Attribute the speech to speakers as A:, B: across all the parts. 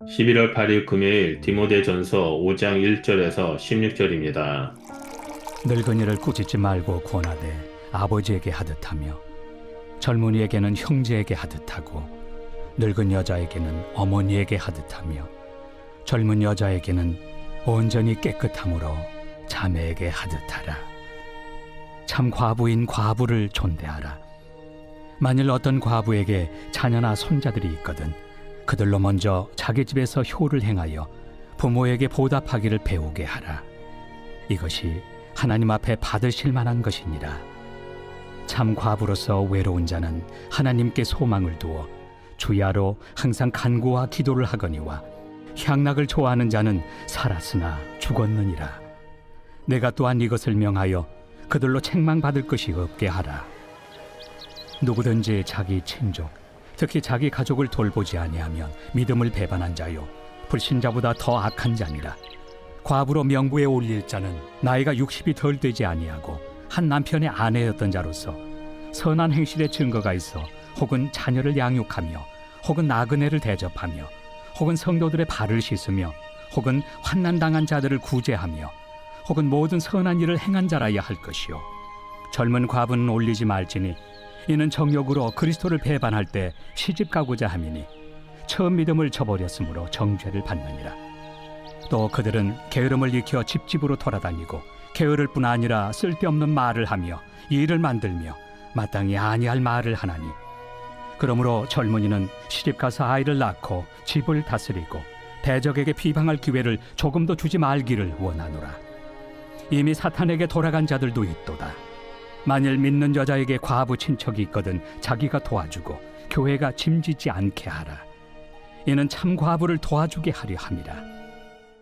A: 11월 8일 금요일 디모데전서 5장 1절에서 16절입니다.
B: 늙은이를 꾸짖지 말고 권하되 아버지에게 하듯하며 젊은이에게는 형제에게 하듯하고 늙은 여자에게는 어머니에게 하듯하며 젊은 여자에게는 온전히 깨끗함으로 자매에게 하듯하라. 참 과부인 과부를 존대하라. 만일 어떤 과부에게 자녀나 손자들이 있거든 그들로 먼저 자기 집에서 효를 행하여 부모에게 보답하기를 배우게 하라. 이것이 하나님 앞에 받으실 만한 것이니라. 참 과부로서 외로운 자는 하나님께 소망을 두어 주야로 항상 간구와 기도를 하거니와 향락을 좋아하는 자는 살았으나 죽었느니라. 내가 또한 이것을 명하여 그들로 책망받을 것이 없게 하라. 누구든지 자기 친족, 특히 자기 가족을 돌보지 아니하면 믿음을 배반한 자요 불신자보다 더 악한 자니라. 과부로 명부에 올릴 자는 나이가 60이 덜 되지 아니하고 한 남편의 아내였던 자로서 선한 행실의 증거가 있어 혹은 자녀를 양육하며 혹은 나그네를 대접하며 혹은 성도들의 발을 씻으며 혹은 환난당한 자들을 구제하며 혹은 모든 선한 일을 행한 자라야 할 것이요 젊은 과부는 올리지 말지니 이는 정욕으로 그리스도를 배반할 때 시집 가고자 함이니 처음 믿음을 저버렸으므로 정죄를 받느니라. 또 그들은 게으름을 익혀 집집으로 돌아다니고 게으를 뿐 아니라 쓸데없는 말을 하며 일을 만들며 마땅히 아니할 말을 하나니 그러므로 젊은이는 시집가서 아이를 낳고 집을 다스리고 대적에게 비방할 기회를 조금도 주지 말기를 원하노라. 이미 사탄에게 돌아간 자들도 있도다. 만일 믿는 여자에게 과부 친척이 있거든 자기가 도와주고 교회가 짐지지 않게 하라. 이는 참 과부를 도와주게 하려 함이라.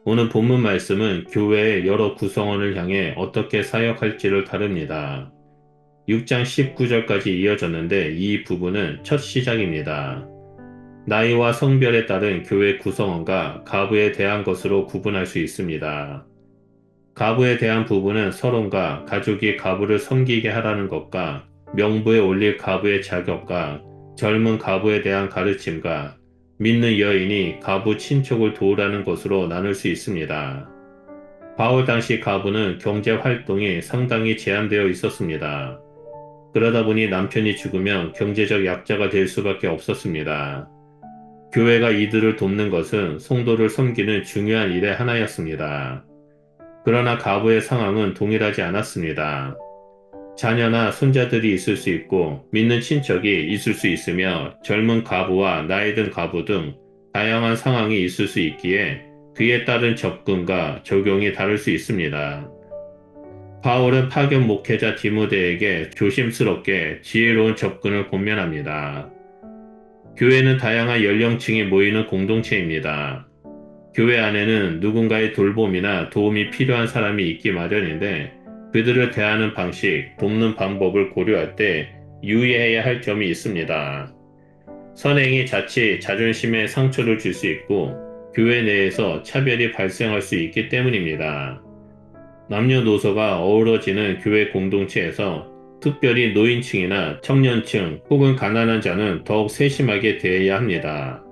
A: 오늘 본문 말씀은 교회의 여러 구성원을 향해 어떻게 사역할지를 다룹니다. 6장 19절까지 이어졌는데 이 부분은 첫 시작입니다. 나이와 성별에 따른 교회 구성원과 가부에 대한 것으로 구분할 수 있습니다. 가부에 대한 부분은 서론과 가족이 가부를 섬기게 하라는 것과 명부에 올릴 가부의 자격과 젊은 가부에 대한 가르침과 믿는 여인이 가부 친척을 도우라는 것으로 나눌 수 있습니다. 바울 당시 가부는 경제 활동이 상당히 제한되어 있었습니다. 그러다 보니 남편이 죽으면 경제적 약자가 될 수밖에 없었습니다. 교회가 이들을 돕는 것은 성도를 섬기는 중요한 일의 하나였습니다. 그러나 가부의 상황은 동일하지 않았습니다. 자녀나 손자들이 있을 수 있고 믿는 친척이 있을 수 있으며 젊은 가부와 나이 든 가부 등 다양한 상황이 있을 수 있기에 그에 따른 접근과 적용이 다를 수 있습니다. 바울은 파견 목회자 디모데에게 조심스럽게 지혜로운 접근을 권면합니다. 교회는 다양한 연령층이 모이는 공동체입니다. 교회 안에는 누군가의 돌봄이나 도움이 필요한 사람이 있기 마련인데 그들을 대하는 방식, 돕는 방법을 고려할 때 유의해야 할 점이 있습니다. 선행이 자칫 자존심에 상처를 줄 수 있고 교회 내에서 차별이 발생할 수 있기 때문입니다. 남녀노소가 어우러지는 교회 공동체에서 특별히 노인층이나 청년층 혹은 가난한 자는 더욱 세심하게 대해야 합니다.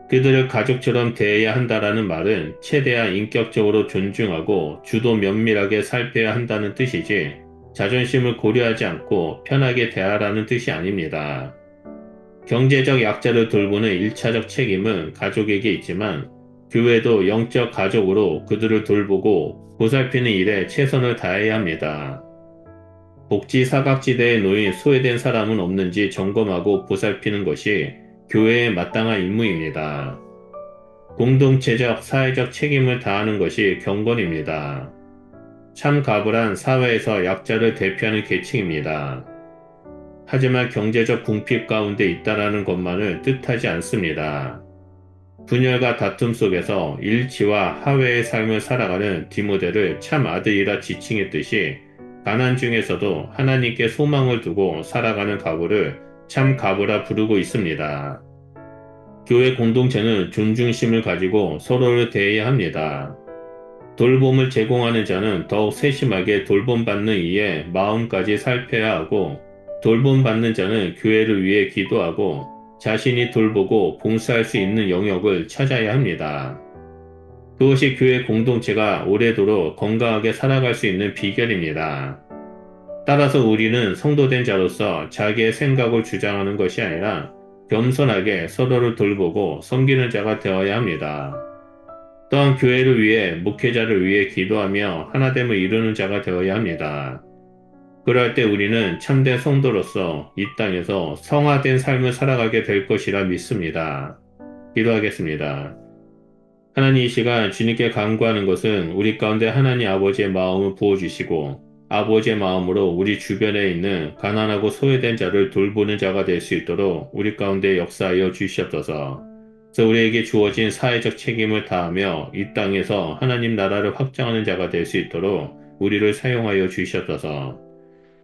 A: 그들을 가족처럼 대해야 한다라는 말은 최대한 인격적으로 존중하고 주도 면밀하게 살펴야 한다는 뜻이지 자존심을 고려하지 않고 편하게 대하라는 뜻이 아닙니다. 경제적 약자를 돌보는 1차적 책임은 가족에게 있지만 교회도 영적 가족으로 그들을 돌보고 보살피는 일에 최선을 다해야 합니다. 복지 사각지대에 놓인 소외된 사람은 없는지 점검하고 보살피는 것이 교회의 마땅한 임무입니다. 공동체적 사회적 책임을 다하는 것이 경건입니다. 참 가부란 사회에서 약자를 대표하는 계층입니다. 하지만 경제적 궁핍 가운데 있다라는 것만을 뜻하지 않습니다. 분열과 다툼 속에서 일치와 화해의 삶을 살아가는 디모데를 참 아들이라 지칭했듯이 가난 중에서도 하나님께 소망을 두고 살아가는 가부를 참 가부라 부르고 있습니다. 교회 공동체는 존중심을 가지고 서로를 대해야 합니다. 돌봄을 제공하는 자는 더욱 세심하게 돌봄받는 이의 마음까지 살펴야 하고 돌봄받는 자는 교회를 위해 기도하고 자신이 돌보고 봉사할 수 있는 영역을 찾아야 합니다. 그것이 교회 공동체가 오래도록 건강하게 살아갈 수 있는 비결입니다. 따라서 우리는 성도된 자로서 자기의 생각을 주장하는 것이 아니라 겸손하게 서로를 돌보고 섬기는 자가 되어야 합니다. 또한 교회를 위해 목회자를 위해 기도하며 하나됨을 이루는 자가 되어야 합니다. 그럴 때 우리는 참된 성도로서 이 땅에서 성화된 삶을 살아가게 될 것이라 믿습니다. 기도하겠습니다. 하나님, 이 시간 주님께 간구하는 것은 우리 가운데 하나님 아버지의 마음을 부어주시고 아버지의 마음으로 우리 주변에 있는 가난하고 소외된 자를 돌보는 자가 될 수 있도록 우리 가운데 역사하여 주시옵소서. 그래서 우리에게 주어진 사회적 책임을 다하며 이 땅에서 하나님 나라를 확장하는 자가 될 수 있도록 우리를 사용하여 주시옵소서.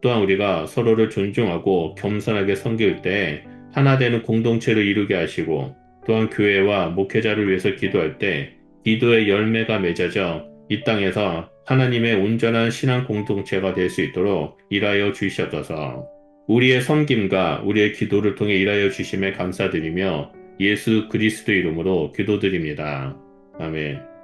A: 또한 우리가 서로를 존중하고 겸손하게 섬길 때 하나 되는 공동체를 이루게 하시고, 또한 교회와 목회자를 위해서 기도할 때 기도의 열매가 맺어져 이 땅에서 하나님의 온전한 신앙 공동체가 될 수 있도록 일하여 주시옵소서. 우리의 섬김과 우리의 기도를 통해 일하여 주심에 감사드리며 예수 그리스도 이름으로 기도드립니다. 아멘.